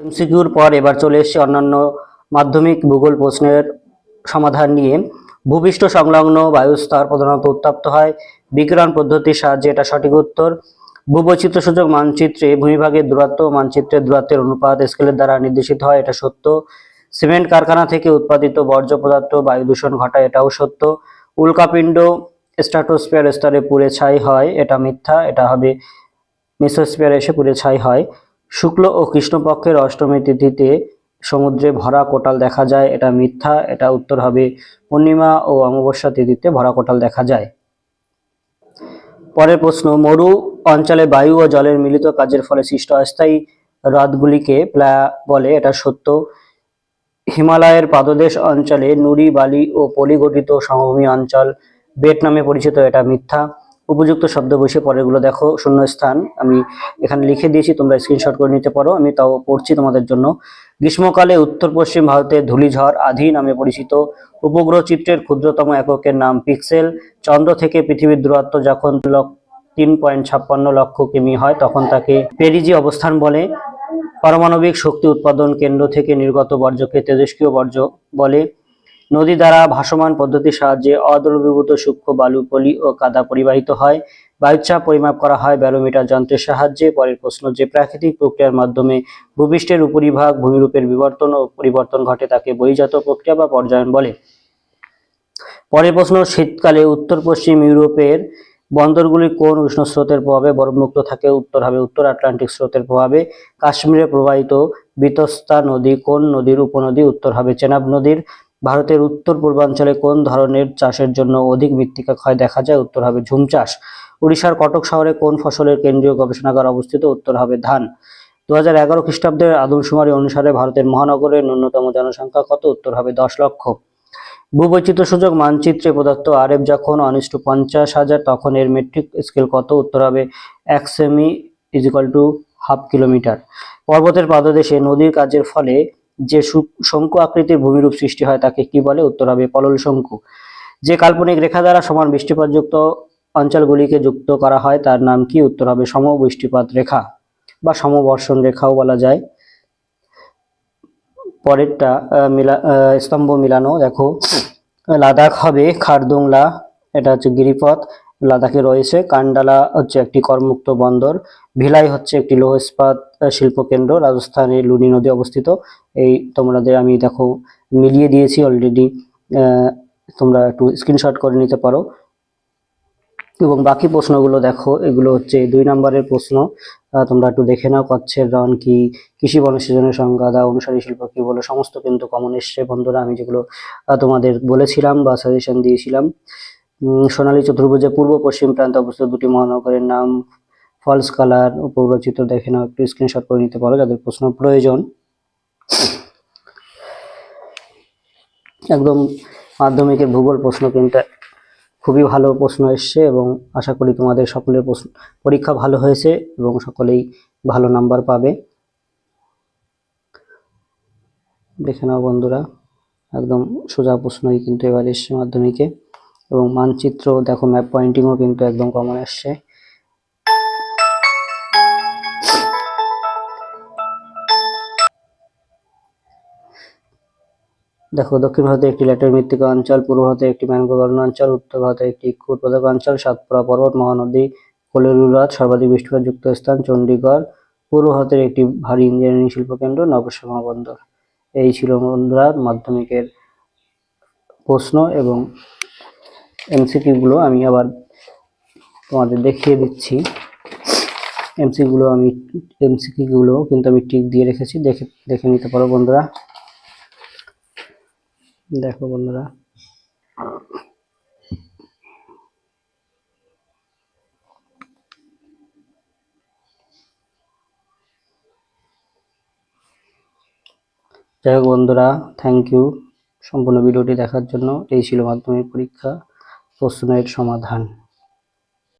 এমসিকিউর পর এবার চলে এসেছে অন্যান্য মাধ্যমিক ভূগোল প্রশ্নের সমাধান নিয়ে। ভূপৃষ্ঠ সংলগ্ন বায়ুস্তর প্রধানত উত্তপ্ত হয় বিকিরণ পদ্ধতির সাহায্যে, এটা সঠিক উত্তর। ভূবৈচিত্র্য সূচক মানচিত্রে ভূমিভাগের দূরত্ব মানচিত্রের দূরত্বের অনুপাত স্কেলের দ্বারা নির্দেশিত হয়, এটা সত্য। সিমেন্ট কারখানা থেকে উৎপাদিত বর্জ্য পদার্থ বায়ু দূষণ ঘটায়, এটাও সত্য। উল্কাপিণ্ড স্ট্র্যাটোস্ফিয়ার স্তরে পুড়ে ছাই হয়, এটা মিথ্যা, এটা হবে মেসোস্ফিয়ারে এসে পুড়ে ছাই হয়। শুক্ল ও কৃষ্ণপক্ষের অষ্টমী তিথিতে সমুদ্রে ভরা কোটাল দেখা যায়, এটা মিথ্যা, এটা উত্তর হবে পূর্ণিমা ও অমাবস্যা তিথিতে ভরা কোটাল দেখা যায়। পরের প্রশ্ন, মরু অঞ্চলে বায়ু ও জলের মিলিত কাজের ফলে সৃষ্ট অস্থায়ী হ্রদগুলিকে প্লায়া বলে, এটা সত্য। হিমালয়ের পাদদেশ অঞ্চলে নুড়ি বালি ও পলি গঠিত সমভূমি অঞ্চল বেট নামে পরিচিত, এটা মিথ্যা। উপযুক্ত শব্দ বসে পরেরগুলো দেখো, শূন্যস্থান আমি এখানে লিখে দিয়েছি, তোমরা স্ক্রিনশট করে নিতে পারো, আমি তাও পড়ছি তোমাদের জন্য। গ্রীষ্মকালে উত্তর পশ্চিম ভারতে ধূলিঝড় আধি নামে পরিচিত। উপগ্রহ চিত্রের ক্ষুদ্রতম এককের নাম পিক্সেল। চন্দ্র থেকে পৃথিবীর দূরত্ব যখন 3.56 লক্ষ কিমি হয় তখন তাকে পেরিজি অবস্থান বলে। পারমাণবিক শক্তি উৎপাদন কেন্দ্র থেকে নির্গত বর্জ্যকে তেজস্ক্রিয় বর্জ্য বলে। নদী দ্বারা ভাসমান পদ্ধতির সাহায্যে অদ্রবীভূত সূক্ষ্ম বালু পলি ও কাদা পরিবাহিত হয়। বায়ুচাপ পরিমাপ করা হয় ব্যারোমিটার যন্ত্রের সাহায্যে। পরের প্রশ্ন, যে প্রাকৃতিক প্রক্রিয়ার মাধ্যমে ভূপৃষ্ঠের উপরিভাগ ভূমিরূপের বিবর্তন ও পরিবর্তন ঘটে তাকে বহির্জাত প্রক্রিয়া বা পর্যায়ন বলে। পরের প্রশ্ন, শীতকালে উত্তর পশ্চিম ইউরোপের বন্দরগুলি কোন উষ্ণ স্রোতের প্রভাবে বরফমুক্ত থাকে, উত্তর হবে উত্তর আটলান্টিক স্রোতের প্রভাবে। কাশ্মীরে প্রবাহিত বিতস্তা নদী কোন নদীর উপনদী, উত্তর হবে চেনাব নদীর। ভারতের উত্তর পূর্বাঞ্চলে কোন ধরনের চাষের জন্য অধিক মৃত্তিকা ক্ষয় দেখা যায়, উত্তর হবে ঝুম চাষ। উড়িষ্যার কটক শহরে কোন ফসলের কেন্দ্রীয় গবেষণাগার অবস্থিত, উত্তর হবে ধান। 2011 খ্রিস্টাব্দের আদমশুমারি অনুসারে ভারতের মহানগরের ন্যূনতম জনসংখ্যা কত, উত্তর হবে 10 লক্ষ। ভূবৈচিত্র্য সূচক মানচিত্রে প্রদত্ত আরএফ যখন 1:50,000 তখন এর মেট্রিক স্কেল কত, উত্তর হবে 1 সেমি = ½ কিলোমিটার। পর্বতের পাদদেশে নদীর কাজের ফলে যে শঙ্কু আকৃতির ভূমিরূপ সৃষ্টি হয় তাকে কি বলে, উত্তর হবে পলল শঙ্কু। যে কাল্পনিক রেখা দ্বারা সমান বৃষ্টিপাতযুক্ত অঞ্চলগুলিকে যুক্ত করা হয় তার নাম কি, উত্তর হবে সমবৃষ্টিপাত রেখা বা সমবর্ষণ রেখাও বলা যায়। পরেরটা স্তম্ভ মিলানো, দেখো লাদাখ হবে খারদুংলা, এটা হচ্ছে গিরিপথ লাদাখে রয়েছে। কান্ডালা হচ্ছে একটি করমুক্ত বন্দর। ভিলাই হচ্ছে একটি লৌহ ইস্পাত শিল্প কেন্দ্র, রাজস্থানে লুনি নদী অবস্থিত। এই তোমাদের আমি দেখো মিলিয়ে দিয়েছি অলরেডি, তোমরা একটু স্ক্রিনশট করে নিতে পারো। এবং বাকি প্রশ্নগুলো দেখো, এগুলো হচ্ছে 2 নম্বরের প্রশ্ন, তোমরা একটু দেখে নাও। কচ্ছের রণ কি, কৃষি বনসৃজনের সংজ্ঞা দাও, অনুসারী শিল্প কি বলো, সমস্ত কিন্তু কমন এসছে বন্ধুরা, আমি যেগুলো তোমাদের বলেছিলাম বা সাজেশন দিয়েছিলাম। সোনালী চতুর্ভুজের পূর্ব পশ্চিম প্রান্তে অবস্থিত 2টি মহানগরের নাম। ফলস কালার উপগ্রহ চিত্র দেখে নাও, একটু স্ক্রিনশট করে নিতে পারো যাদের প্রশ্ন প্রয়োজন। একদম মাধ্যমিকের ভূগোল প্রশ্ন কিন্তু খুবই ভালো প্রশ্ন এসছে এবং আশা করি তোমাদের সকলের পরীক্ষা ভালো হয়েছে এবং সকলেই ভালো নাম্বার পাবে। দেখে নাও বন্ধুরা, একদম সোজা প্রশ্নই কিন্তু এবার এসছে মাধ্যমিকে। এবং মানচিত্র দেখো, ম্যাপ পয়েন্টিংও কিন্তু একদম কমন এসছে। দেখো, দক্ষিণ ভারতে একটি ল্যাটের মৃত্তিকা অঞ্চল, পূর্ব ভারতে একটি ম্যানগ্রোভ অঞ্চল, উত্তর ভারতে একটি উৎপাদক অঞ্চল, সাতপুরা পর্বত, মহানদী, কোলেরুরাত, সর্বাধিক বৃষ্টিপাত যুক্ত স্থান চণ্ডীগড়, পূর্ব ভারতের একটি ভারী ইঞ্জিনিয়ারিং শিল্পকেন্দ্র নবসীমা বন্দর। এই ছিল বন্ধুরা মাধ্যমিকের প্রশ্ন এবং এমসিকিউ গুলো। আমি আবার তোমাদের দেখিয়ে দিচ্ছি এমসিকিউ গুলো কিন্তু আমি টিক দিয়ে রেখেছি, দেখে নিতে পারো বন্ধুরা। দেখো বন্ধুরা, যাই হোক বন্ধুরা, থ্যাংক ইউ সম্পূর্ণ ভিডিওটি দেখার জন্য। এই ছিল মাধ্যমিক পরীক্ষা প্রশ্নের সমাধান।